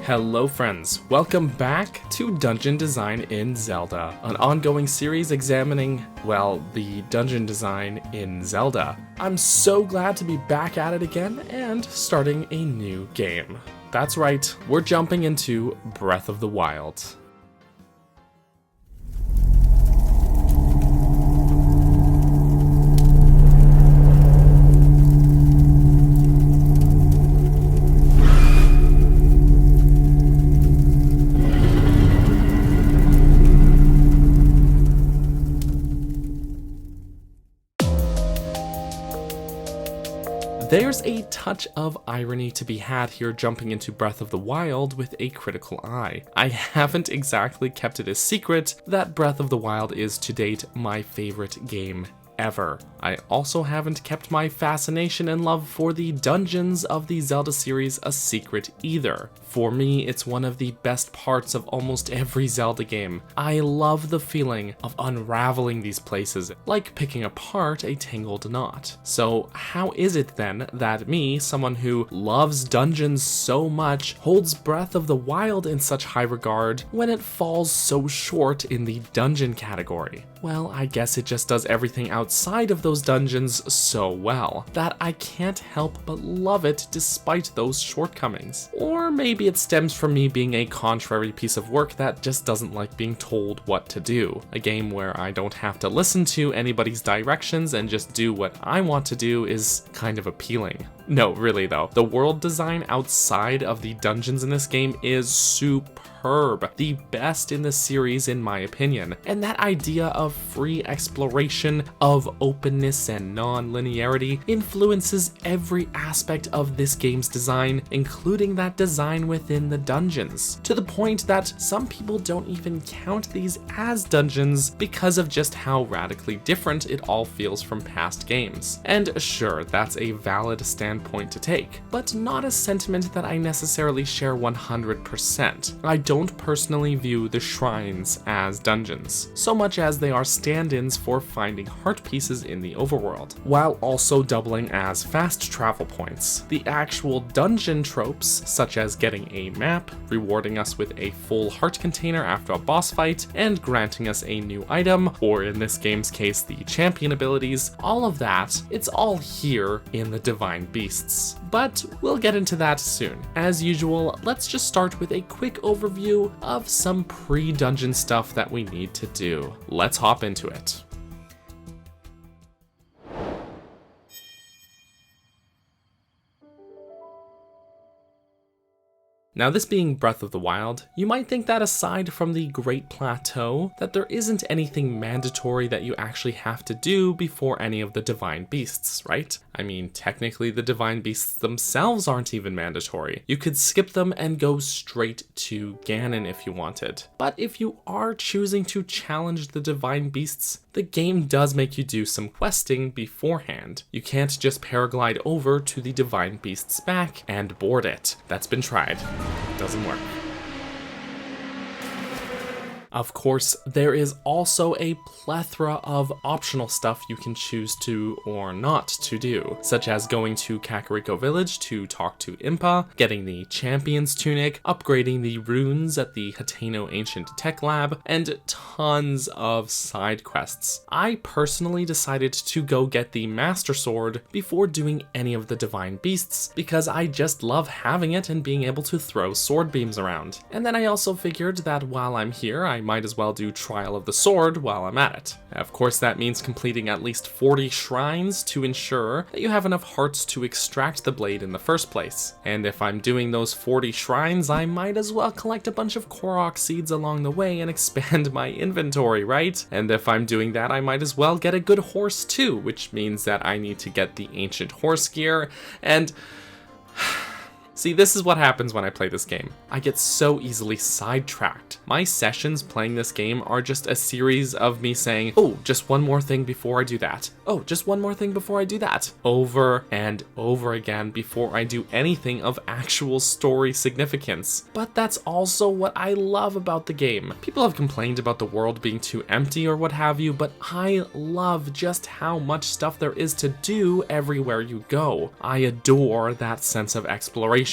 Hello friends, welcome back to Dungeon Design in Zelda, an ongoing series examining, well, the dungeon design in Zelda. I'm so glad to be back at it again and starting a new game. That's right, we're jumping into Breath of the Wild. There's a touch of irony to be had here jumping into Breath of the Wild with a critical eye. I haven't exactly kept it a secret that Breath of the Wild is to date my favorite game ever. I also haven't kept my fascination and love for the dungeons of the Zelda series a secret either. For me, it's one of the best parts of almost every Zelda game. I love the feeling of unraveling these places, like picking apart a tangled knot. So how is it then that me, someone who loves dungeons so much, holds Breath of the Wild in such high regard when it falls so short in the dungeon category? Well, I guess it just does everything outside of those dungeons so well that I can't help but love it despite those shortcomings. Or maybe it stems from me being a contrary piece of work that just doesn't like being told what to do. A game where I don't have to listen to anybody's directions and just do what I want to do is kind of appealing. No, really though, the world design outside of the dungeons in this game is superb, the best in the series in my opinion, and that idea of free exploration, of openness and non-linearity influences every aspect of this game's design, including that design within the dungeons, to the point that some people don't even count these as dungeons because of just how radically different it all feels from past games. And sure, that's a valid standpoint to take, but not a sentiment that I necessarily share 100%. I don't personally view the shrines as dungeons, so much as they are stand-ins for finding heart pieces in the overworld, while also doubling as fast travel points. The actual dungeon tropes, such as getting a map, rewarding us with a full heart container after a boss fight, and granting us a new item, or in this game's case, the champion abilities, all of that, it's all here in the Divine Beasts. But we'll get into that soon. As usual, let's just start with a quick overview of some pre-dungeon stuff that we need to do. Let's hop into it. Now, this being Breath of the Wild, you might think that aside from the Great Plateau, that there isn't anything mandatory that you actually have to do before any of the Divine Beasts, right? I mean, technically the Divine Beasts themselves aren't even mandatory. You could skip them and go straight to Ganon if you wanted. But if you are choosing to challenge the Divine Beasts, the game does make you do some questing beforehand. You can't just paraglide over to the Divine Beast's back and board it. That's been tried. Doesn't work. Of course, there is also a plethora of optional stuff you can choose to or not to do, such as going to Kakariko Village to talk to Impa, getting the Champion's Tunic, upgrading the runes at the Hateno Ancient Tech Lab, and tons of side quests. I personally decided to go get the Master Sword before doing any of the Divine Beasts, because I just love having it and being able to throw sword beams around. And then I also figured that while I'm here, I might as well do Trial of the Sword while I'm at it. Of course, that means completing at least 40 shrines to ensure that you have enough hearts to extract the blade in the first place. And if I'm doing those 40 shrines, I might as well collect a bunch of Korok seeds along the way and expand my inventory, right? And if I'm doing that, I might as well get a good horse too, which means that I need to get the ancient horse gear, and see, this is what happens when I play this game. I get so easily sidetracked. My sessions playing this game are just a series of me saying, oh, just one more thing before I do that. Oh, just one more thing before I do that. Over and over again before I do anything of actual story significance. But that's also what I love about the game. People have complained about the world being too empty or what have you, but I love just how much stuff there is to do everywhere you go. I adore that sense of exploration.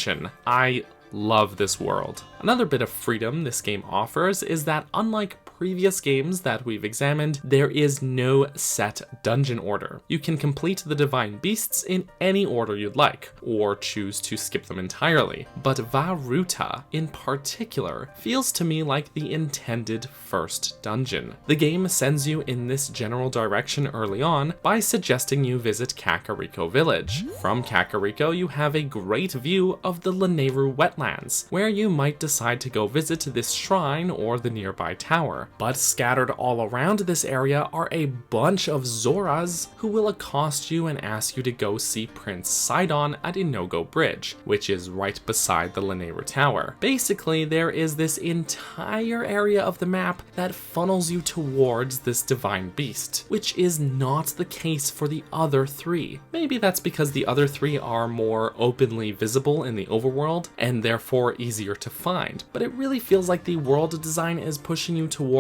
I Love this world. Another bit of freedom this game offers is that unlike previous games that we've examined, there is no set dungeon order. You can complete the divine beasts in any order you'd like, or choose to skip them entirely. But Vah Ruta, in particular, feels to me like the intended first dungeon. The game sends you in this general direction early on by suggesting you visit Kakariko Village. From Kakariko, you have a great view of the Lanayru wetlands, where you might decide to go visit this shrine or the nearby tower. But scattered all around this area are a bunch of Zoras who will accost you and ask you to go see Prince Sidon at Inogo Bridge, which is right beside the Lanayru Tower. Basically, there is this entire area of the map that funnels you towards this divine beast, which is not the case for the other three. Maybe that's because the other three are more openly visible in the overworld and therefore easier to find, but it really feels like the world design is pushing you towards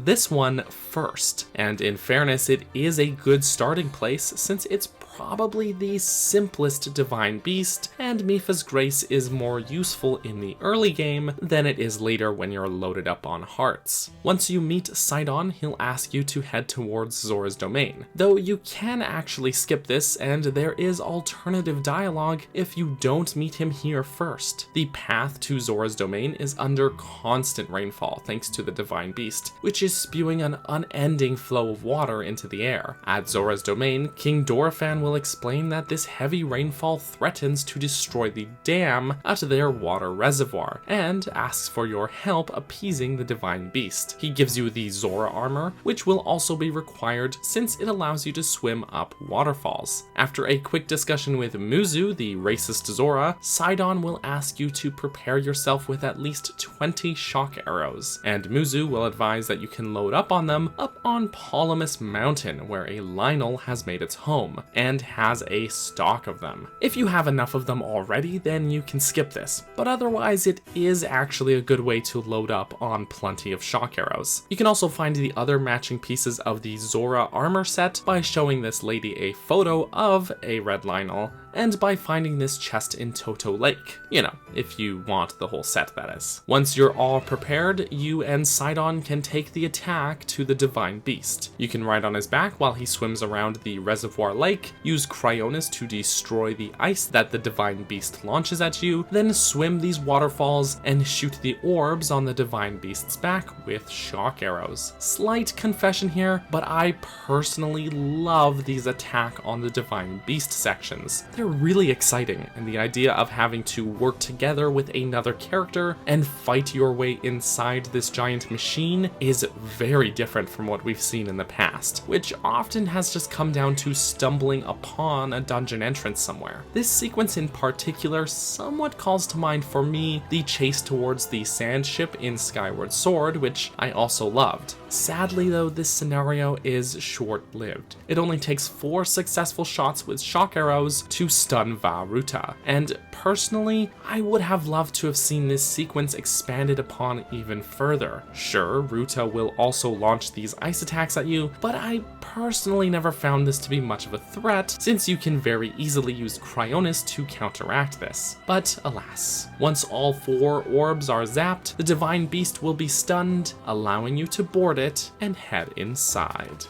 this one first. And in fairness, it is a good starting place since it's probably the simplest divine beast, and Mipha's Grace is more useful in the early game than it is later when you're loaded up on hearts. Once you meet Sidon, he'll ask you to head towards Zora's domain, though you can actually skip this and there is alternative dialogue if you don't meet him here first. The path to Zora's domain is under constant rainfall thanks to the divine beast, which is spewing an unending flow of water into the air. At Zora's domain, King Dorephan will explain that this heavy rainfall threatens to destroy the dam at their water reservoir, and asks for your help appeasing the divine beast. He gives you the Zora armor, which will also be required since it allows you to swim up waterfalls. After a quick discussion with Muzu, the racist Zora, Sidon will ask you to prepare yourself with at least 20 shock arrows, and Muzu will advise that you can load up on them up on Polymus Mountain, where a Lynel has made its home, and has a stock of them. If you have enough of them already, then you can skip this, but otherwise it is actually a good way to load up on plenty of shock arrows. You can also find the other matching pieces of the Zora armor set by showing this lady a photo of a red Lynel, and by finding this chest in Toto Lake. You know, if you want the whole set, that is. Once you're all prepared, you and Sidon can take the attack to the divine beast. You can ride on his back while he swims around the reservoir lake, use Cryonis to destroy the ice that the divine beast launches at you, then swim these waterfalls and shoot the orbs on the divine beast's back with shock arrows. Slight confession here, but I personally love these attack on the divine beast sections. They're really exciting, and the idea of having to work together with another character and fight your way inside this giant machine is very different from what we've seen in the past, which often has just come down to stumbling upon a dungeon entrance somewhere. This sequence in particular somewhat calls to mind for me the chase towards the sand ship in Skyward Sword, which I also loved. Sadly though, this scenario is short-lived. It only takes 4 successful shots with shock arrows to stun Vah Ruta, and personally, I would have loved to have seen this sequence expanded upon even further. Sure, Ruta will also launch these ice attacks at you, but I personally never found this to be much of a threat, since you can very easily use Cryonis to counteract this. But alas, once all 4 orbs are zapped, the divine beast will be stunned, allowing you to board it and head inside.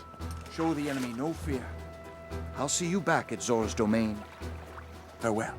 Show the enemy no fear. I'll see you back at Zora's domain. Farewell.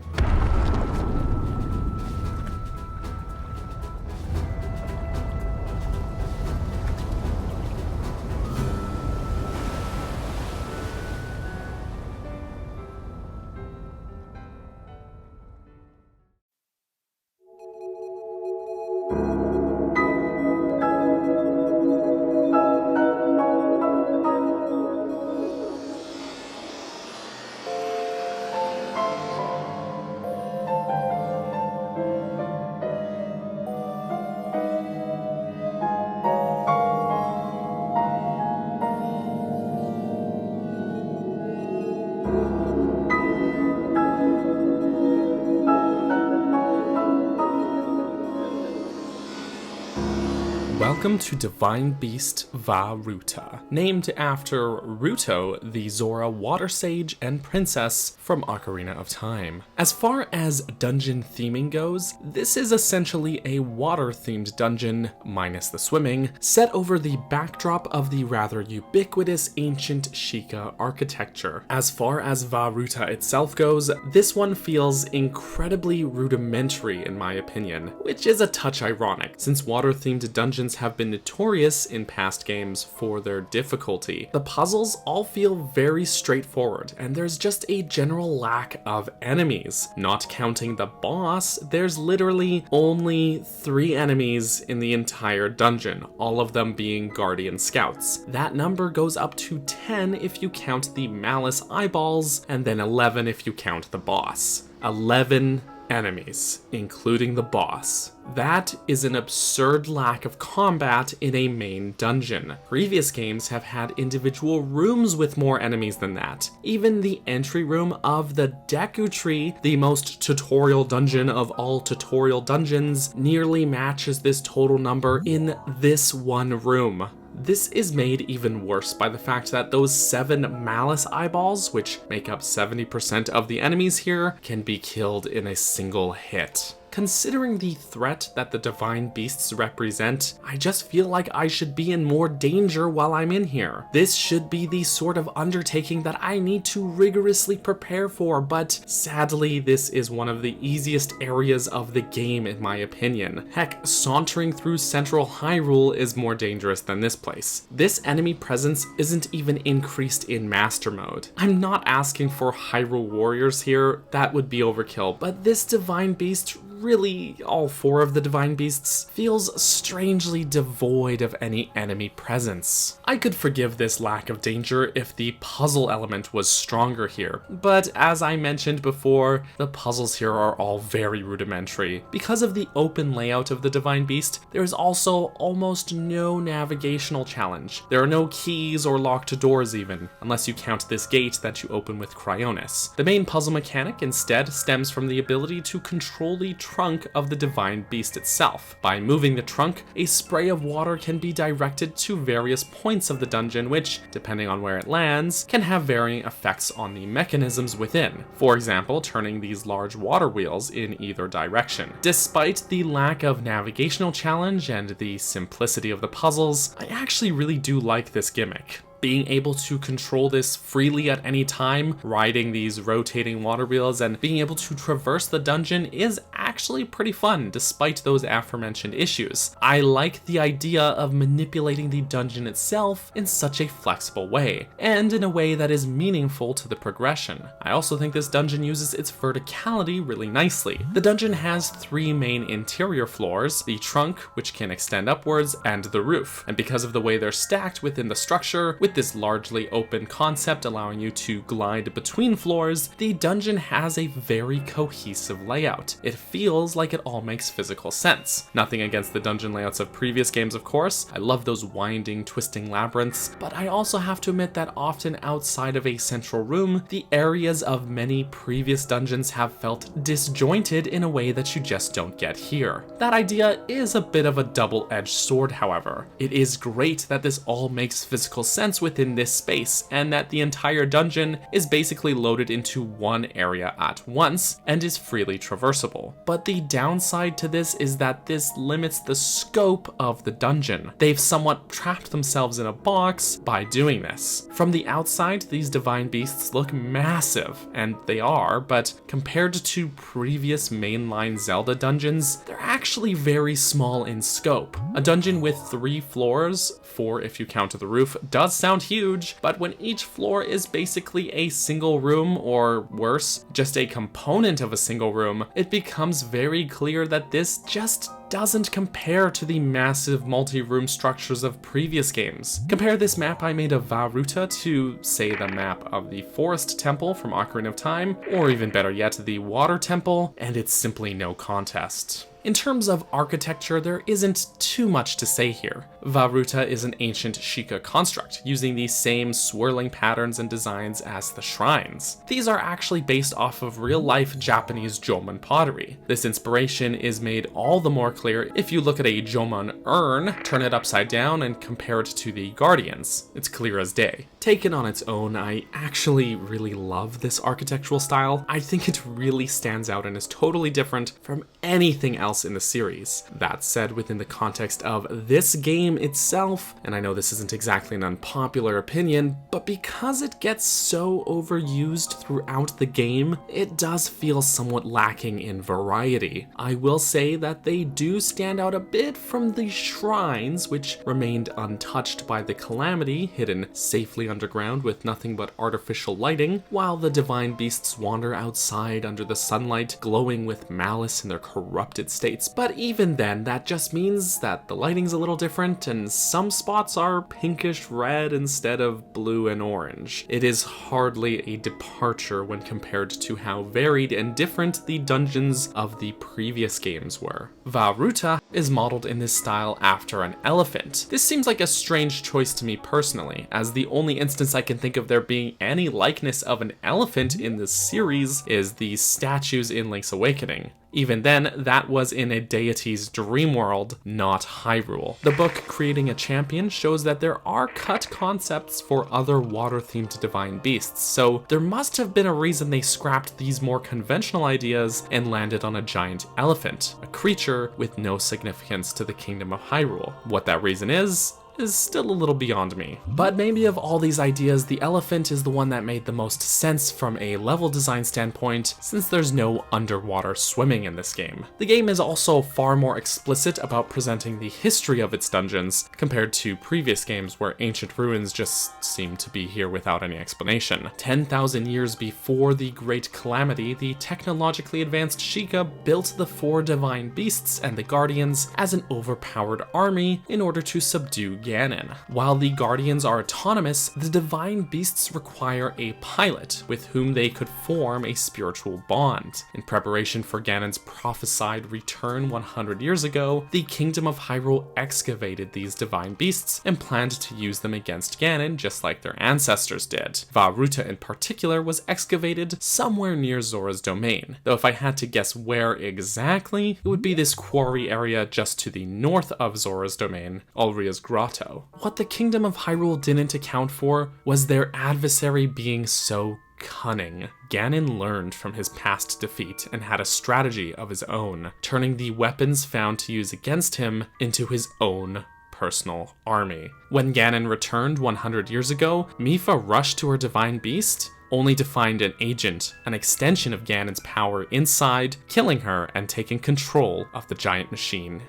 Welcome to Divine Beast Vah Ruta, named after Ruto, the Zora water sage and princess from Ocarina of Time. As far as dungeon theming goes, this is essentially a water-themed dungeon, minus the swimming, set over the backdrop of the rather ubiquitous ancient Sheikah architecture. As far as Vah Ruta itself goes, this one feels incredibly rudimentary in my opinion, which is a touch ironic, since water-themed dungeons have been notorious in past games for their difficulty. The puzzles all feel very straightforward, and there's just a general lack of enemies. Not counting the boss, there's literally only 3 enemies in the entire dungeon, all of them being guardian scouts. That number goes up to 10 if you count the malice eyeballs, and then 11 if you count the boss. 11 enemies, including the boss. That is an absurd lack of combat in a main dungeon. Previous games have had individual rooms with more enemies than that. Even the entry room of the Deku Tree, the most tutorial dungeon of all tutorial dungeons, nearly matches this total number in this one room. This is made even worse by the fact that those 7 malice eyeballs, which make up 70% of the enemies here, can be killed in a single hit. Considering the threat that the divine beasts represent, I just feel like I should be in more danger while I'm in here. This should be the sort of undertaking that I need to rigorously prepare for, but sadly this is one of the easiest areas of the game in my opinion. Heck, sauntering through Central Hyrule is more dangerous than this place. This enemy presence isn't even increased in Master Mode. I'm not asking for Hyrule Warriors here, that would be overkill, but this divine beast, really all 4 of the divine beasts, feels strangely devoid of any enemy presence. I could forgive this lack of danger if the puzzle element was stronger here, but as I mentioned before, the puzzles here are all very rudimentary. Because of the open layout of the divine beast, there is also almost no navigational challenge. There are no keys or locked doors even, unless you count this gate that you open with Cryonis. The main puzzle mechanic instead stems from the ability to control the trunk of the divine beast itself. By moving the trunk, a spray of water can be directed to various points of the dungeon which, depending on where it lands, can have varying effects on the mechanisms within. For example, turning these large water wheels in either direction. Despite the lack of navigational challenge and the simplicity of the puzzles, I actually really do like this gimmick. Being able to control this freely at any time, riding these rotating water wheels, and being able to traverse the dungeon is actually pretty fun despite those aforementioned issues. I like the idea of manipulating the dungeon itself in such a flexible way, and in a way that is meaningful to the progression. I also think this dungeon uses its verticality really nicely. The dungeon has 3 main interior floors, the trunk, which can extend upwards, and the roof. And because of the way they're stacked within the structure, with this largely open concept allowing you to glide between floors, the dungeon has a very cohesive layout. It feels like it all makes physical sense. Nothing against the dungeon layouts of previous games, of course. I love those winding, twisting labyrinths, but I also have to admit that often outside of a central room, the areas of many previous dungeons have felt disjointed in a way that you just don't get here. That idea is a bit of a double-edged sword, however. It is great that this all makes physical sense within this space, and that the entire dungeon is basically loaded into one area at once and is freely traversable. But the downside to this is that this limits the scope of the dungeon. They've somewhat trapped themselves in a box by doing this. From the outside, these divine beasts look massive, and they are, but compared to previous mainline Zelda dungeons, they're actually very small in scope. A dungeon with 3 floors, 4 if you count the roof, does sound huge, but when each floor is basically a single room, or worse, just a component of a single room, it becomes very clear that this just doesn't compare to the massive multi-room structures of previous games. Compare this map I made of Vah Ruta to, say, the map of the Forest Temple from Ocarina of Time, or even better yet, the Water Temple, and it's simply no contest. In terms of architecture, there isn't too much to say here. Vah Ruta is an ancient Sheikah construct, using the same swirling patterns and designs as the shrines. These are actually based off of real-life Japanese Jomon pottery. This inspiration is made all the more clear if you look at a Jomon urn, turn it upside down, and compare it to the Guardians. It's clear as day. Taken on its own, I actually really love this architectural style. I think it really stands out and is totally different from anything else in the series. That said, within the context of this game itself, and I know this isn't exactly an unpopular opinion, but because it gets so overused throughout the game, it does feel somewhat lacking in variety. I will say that they do stand out a bit from the shrines, which remained untouched by the calamity, hidden safely underground with nothing but artificial lighting, while the divine beasts wander outside under the sunlight, glowing with malice in their corrupted states. But even then, that just means that the lighting's a little different, and some spots are pinkish red instead of blue and orange. It is hardly a departure when compared to how varied and different the dungeons of the previous games were. Vah Ruta is modeled in this style after an elephant. This seems like a strange choice to me personally, as the only instance I can think of there being any likeness of an elephant in this series is the statues in Link's Awakening. Even then, that was in a deity's dream world, not Hyrule. The book Creating a Champion shows that there are cut concepts for other water-themed divine beasts, so there must have been a reason they scrapped these more conventional ideas and landed on a giant elephant, a creature with no significance to the Kingdom of Hyrule. What that reason is still a little beyond me. But maybe of all these ideas, the elephant is the one that made the most sense from a level design standpoint, since there's no underwater swimming in this game. The game is also far more explicit about presenting the history of its dungeons, compared to previous games where ancient ruins just seem to be here without any explanation. 10,000 years before the Great Calamity, the technologically advanced Sheikah built the 4 divine beasts and the Guardians as an overpowered army in order to subdue Ganon. While the Guardians are autonomous, the divine beasts require a pilot with whom they could form a spiritual bond. In preparation for Ganon's prophesied return 100 years ago, the Kingdom of Hyrule excavated these divine beasts and planned to use them against Ganon just like their ancestors did. Vah Ruta in particular was excavated somewhere near Zora's domain, though if I had to guess where exactly, it would be this quarry area just to the north of Zora's domain, Ulria's Grotto. What the Kingdom of Hyrule didn't account for was their adversary being so cunning. Ganon learned from his past defeat and had a strategy of his own, turning the weapons found to use against him into his own personal army. When Ganon returned 100 years ago, Mipha rushed to her divine beast, only to find an agent, an extension of Ganon's power inside, killing her and taking control of the giant machine.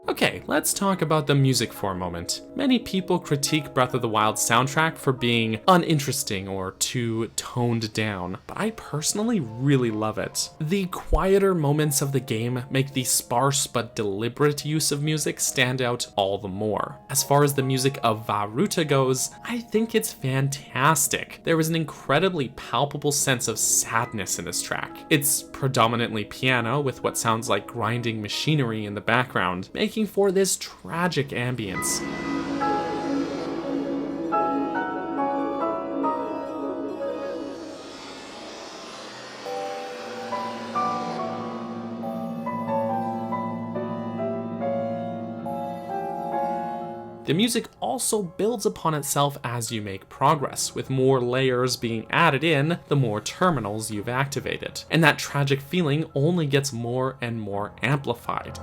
Okay, let's talk about the music for a moment. Many people critique Breath of the Wild's soundtrack for being uninteresting or too toned down, but I personally really love it. The quieter moments of the game make the sparse but deliberate use of music stand out all the more. As far as the music of Vah Ruta goes, I think it's fantastic. There is an incredibly palpable sense of sadness in this track. It's predominantly piano with what sounds like grinding machinery in the background, making for this tragic ambience. The music also builds upon itself as you make progress, with more layers being added in the more terminals you've activated, and that tragic feeling only gets more and more amplified.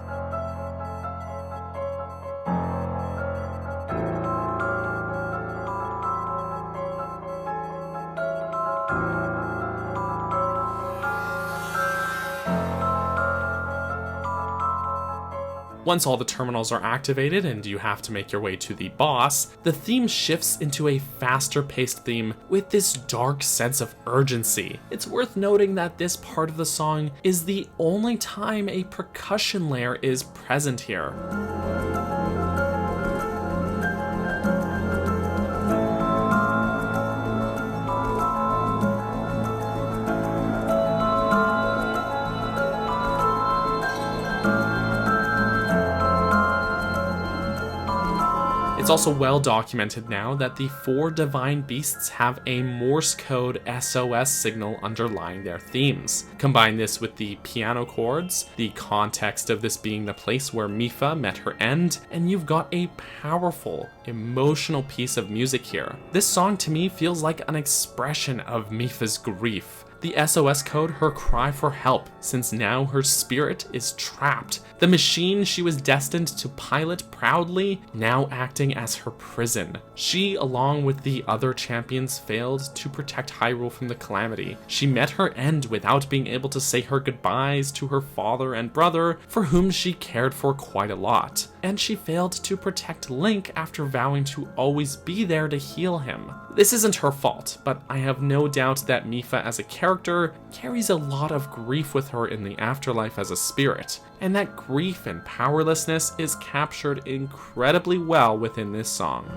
Once all the terminals are activated and you have to make your way to the boss, the theme shifts into a faster-paced theme with this dark sense of urgency. It's worth noting that this part of the song is the only time a percussion layer is present here. also well documented now that the 4 divine beasts have a Morse code SOS signal underlying their themes. Combine this with the piano chords, the context of this being the place where Mipha met her end, and you've got a powerful, emotional piece of music here. This song to me feels like an expression of Mipha's grief. The SOS code, her cry for help, since now her spirit is trapped. The machine she was destined to pilot proudly, now acting as her prison. She, along with the other champions, failed to protect Hyrule from the calamity. She met her end without being able to say her goodbyes to her father and brother, for whom she cared for quite a lot. And she failed to protect Link after vowing to always be there to heal him. This isn't her fault, but I have no doubt that Mipha as a character carries a lot of grief with her in the afterlife as a spirit, and that grief and powerlessness is captured incredibly well within this song.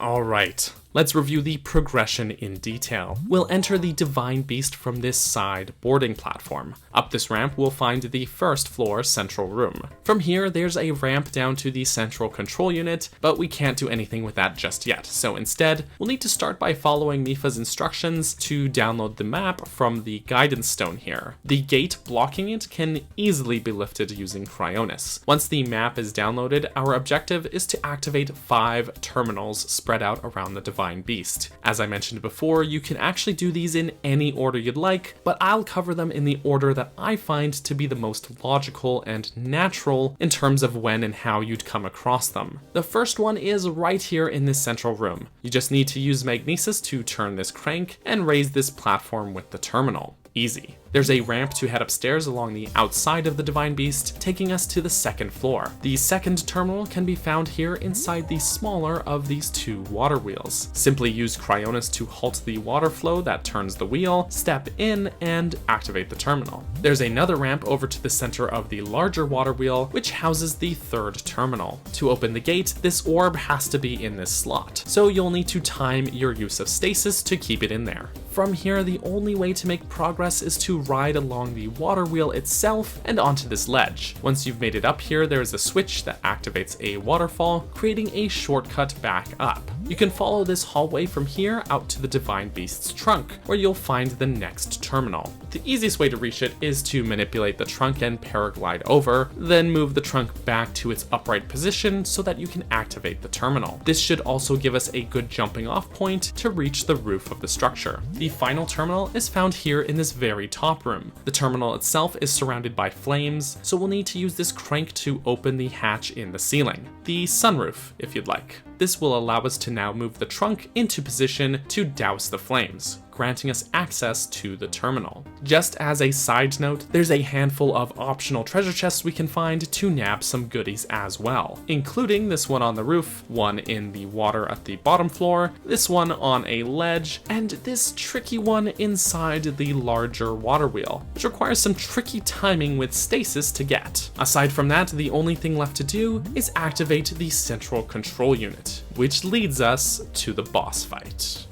Alright, let's review the progression in detail. We'll enter the Divine Beast from this side boarding platform. Up this ramp, we'll find the first floor central room. From here, there's a ramp down to the central control unit, but we can't do anything with that just yet. So instead, we'll need to start by following Mipha's instructions to download the map from the guidance stone here. The gate blocking it can easily be lifted using Cryonis. Once the map is downloaded, our objective is to activate 5 terminals spread out around the Divine Beast. As I mentioned before, you can actually do these in any order you'd like, but I'll cover them in the order that I find to be the most logical and natural in terms of when and how you'd come across them. The first one is right here in this central room. You just need to use Magnesis to turn this crank and raise this platform with the terminal. Easy. There's a ramp to head upstairs along the outside of the Divine Beast, taking us to the second floor. The second terminal can be found here inside the smaller of these 2 water wheels. Simply use Cryonis to halt the water flow that turns the wheel, step in, and activate the terminal. There's another ramp over to the center of the larger water wheel, which houses the third terminal. To open the gate, this orb has to be in this slot, so you'll need to time your use of stasis to keep it in there. From here, the only way to make progress is to ride along the water wheel itself and onto this ledge. Once you've made it up here, there is a switch that activates a waterfall, creating a shortcut back up. You can follow this hallway from here out to the Divine Beast's trunk, where you'll find the next terminal. The easiest way to reach it is to manipulate the trunk and paraglide over, then move the trunk back to its upright position so that you can activate the terminal. This should also give us a good jumping off point to reach the roof of the structure. The final terminal is found here in this very top room. The terminal itself is surrounded by flames, so we'll need to use this crank to open the hatch in the ceiling. The sunroof, if you'd like. This will allow us to now move the trunk into position to douse the flames, granting us access to the terminal. Just as a side note, there's a handful of optional treasure chests we can find to nab some goodies as well, including this one on the roof, one in the water at the bottom floor, this one on a ledge, and this tricky one inside the larger water wheel, which requires some tricky timing with stasis to get. Aside from that, the only thing left to do is activate the central control unit, which leads us to the boss fight.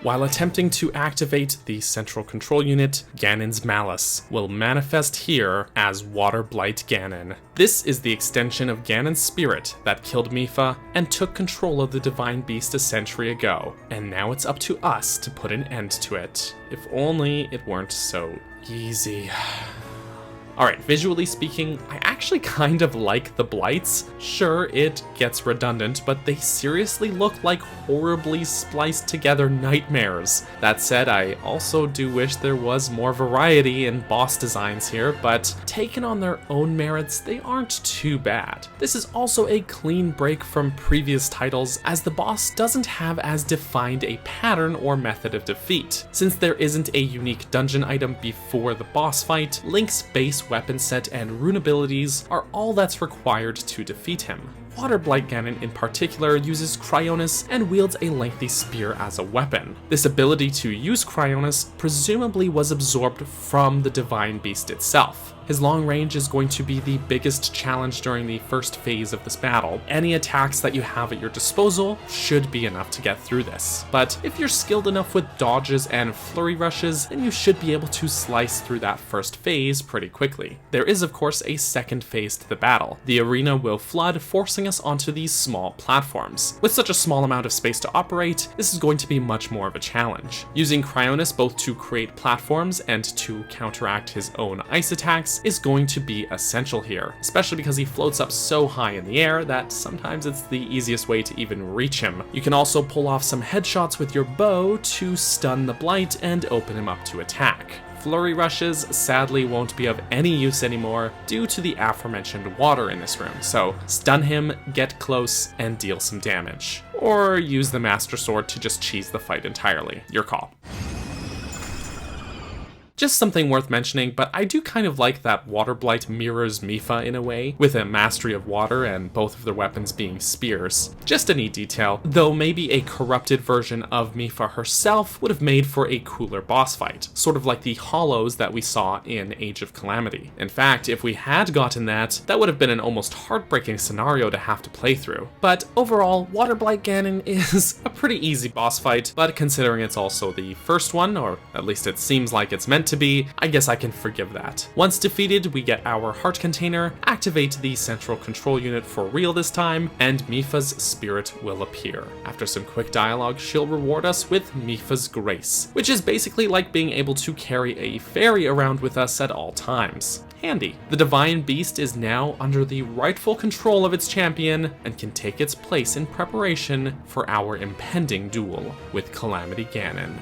While attempting to activate the central control unit, Ganon's malice will manifest here as Water Blight Ganon. This is the extension of Ganon's spirit that killed Mipha and took control of the Divine Beast a century ago, and now it's up to us to put an end to it. If only it weren't so easy. Alright, visually speaking, I actually kind of like the blights. Sure, it gets redundant, but they seriously look like horribly spliced together nightmares. That said, I also do wish there was more variety in boss designs here, but taken on their own merits, they aren't too bad. This is also a clean break from previous titles, as the boss doesn't have as defined a pattern or method of defeat. Since there isn't a unique dungeon item before the boss fight, Link's base weapon set and rune abilities are all that's required to defeat him. Water Blight Ganon in particular uses Cryonis and wields a lengthy spear as a weapon. This ability to use Cryonis presumably was absorbed from the Divine Beast itself. His long range is going to be the biggest challenge during the first phase of this battle. Any attacks that you have at your disposal should be enough to get through this. But if you're skilled enough with dodges and flurry rushes, then you should be able to slice through that first phase pretty quickly. There is of course a second phase to the battle. The arena will flood, forcing us onto these small platforms. With such a small amount of space to operate, this is going to be much more of a challenge. Using Cryonis both to create platforms and to counteract his own ice attacks is going to be essential here, especially because he floats up so high in the air that sometimes it's the easiest way to even reach him. You can also pull off some headshots with your bow to stun the Blight and open him up to attack. Flurry rushes sadly won't be of any use anymore due to the aforementioned water in this room, so stun him, get close, and deal some damage. Or use the Master Sword to just cheese the fight entirely. Your call. Just something worth mentioning, but I do kind of like that Water Blight mirrors Mipha in a way, with a mastery of water and both of their weapons being spears. Just a neat detail, though maybe a corrupted version of Mipha herself would have made for a cooler boss fight, sort of like the hollows that we saw in Age of Calamity. In fact, if we had gotten that, that would have been an almost heartbreaking scenario to have to play through. But overall, Water Blight Ganon is a pretty easy boss fight, but considering it's also the first one, or at least it seems like it's meant to be, I guess I can forgive that. Once defeated, we get our heart container, activate the central control unit for real this time, and Mipha's spirit will appear. After some quick dialogue, she'll reward us with Mipha's Grace, which is basically like being able to carry a fairy around with us at all times. Handy. The Divine Beast is now under the rightful control of its champion and can take its place in preparation for our impending duel with Calamity Ganon.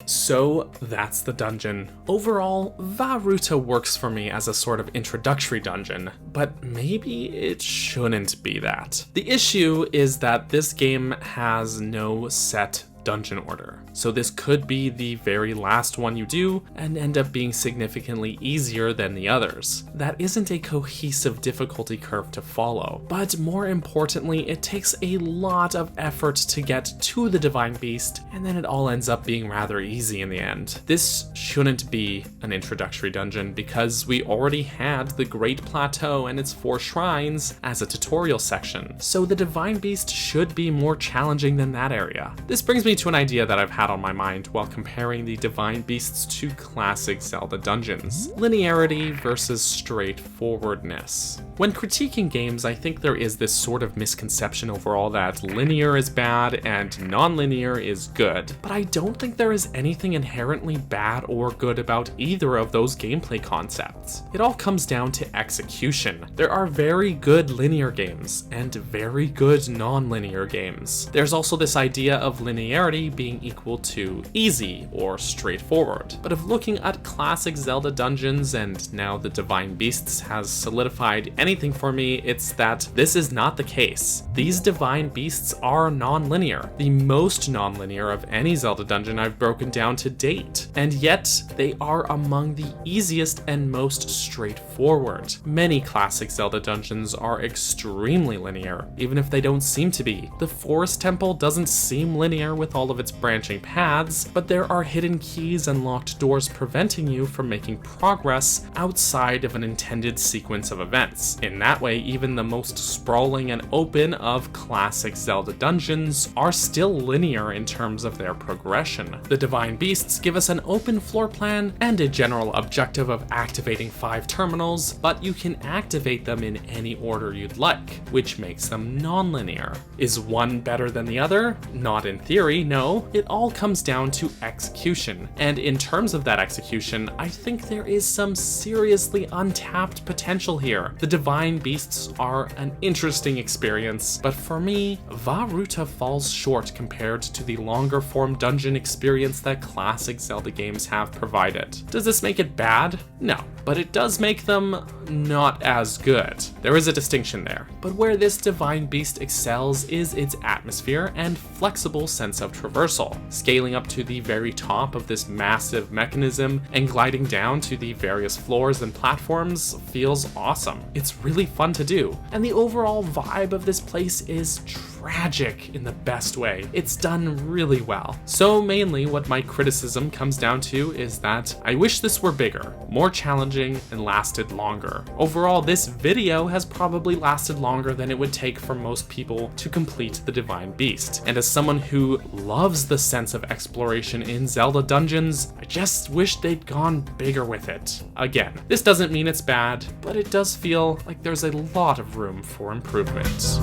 So that's the dungeon. Overall, Vah Ruta works for me as a sort of introductory dungeon, but maybe it shouldn't be that. The issue is that this game has no set dungeon order. So this could be the very last one you do and end up being significantly easier than the others. That isn't a cohesive difficulty curve to follow, but more importantly, it takes a lot of effort to get to the Divine Beast, and then it all ends up being rather easy in the end. This shouldn't be an introductory dungeon because we already had the Great Plateau and its 4 shrines as a tutorial section, so the Divine Beast should be more challenging than that area. This brings me to an idea that I've had on my mind while comparing the Divine Beasts to classic Zelda dungeons: linearity versus straightforwardness. When critiquing games, I think there is this sort of misconception overall that linear is bad and non-linear is good, but I don't think there is anything inherently bad or good about either of those gameplay concepts. It all comes down to execution. There are very good linear games and very good non-linear games. There's also this idea of linearity being equal to easy or straightforward. But if looking at classic Zelda dungeons and now the Divine Beasts has solidified anything for me, it's that this is not the case. These Divine Beasts are non-linear, the most non-linear of any Zelda dungeon I've broken down to date, and yet they are among the easiest and most straightforward. Many classic Zelda dungeons are extremely linear, even if they don't seem to be. The Forest Temple doesn't seem linear with all of its branching paths, but there are hidden keys and locked doors preventing you from making progress outside of an intended sequence of events. In that way, even the most sprawling and open of classic Zelda dungeons are still linear in terms of their progression. The Divine Beasts give us an open floor plan and a general objective of activating 5 terminals, but you can activate them in any order you'd like, which makes them non-linear. Is one better than the other? Not in theory, no. It all comes down to execution, and in terms of that execution, I think there is some seriously untapped potential here. The Divine Beasts are an interesting experience, but for me, Vah Ruta falls short compared to the longer form dungeon experience that classic Zelda games have provided. Does this make it bad? No. but it does make them not as good. There is a distinction there. But where this divine beast excels is its atmosphere and flexible sense of traversal, scaling up to the very top of this massive mechanism and gliding down to the various floors and platforms feels awesome. It's really fun to do, and the overall vibe of this place is tragic in the best way. It's done really well. So mainly what my criticism comes down to is that I wish this were bigger, more challenging, and lasted longer. Overall, this video has probably lasted longer than it would take for most people to complete the Divine Beast. And as someone who loves the sense of exploration in Zelda dungeons, I just wish they'd gone bigger with it. Again, this doesn't mean it's bad, but it does feel like there's a lot of room for improvement.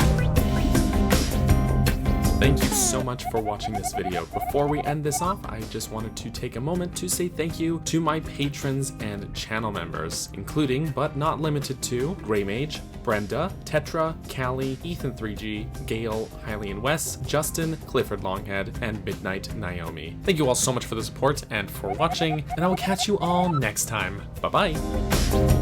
Thank you so much for watching this video. Before we end this off, I just wanted to take a moment to say thank you to my patrons and channel members, including, but not limited to, Greymage, Brenda, Tetra, Callie, Ethan3G, Gale, Hylian Wes, Justin, Clifford Longhead, and Midnight Naomi. Thank you all so much for the support and for watching, and I will catch you all next time. Bye-bye!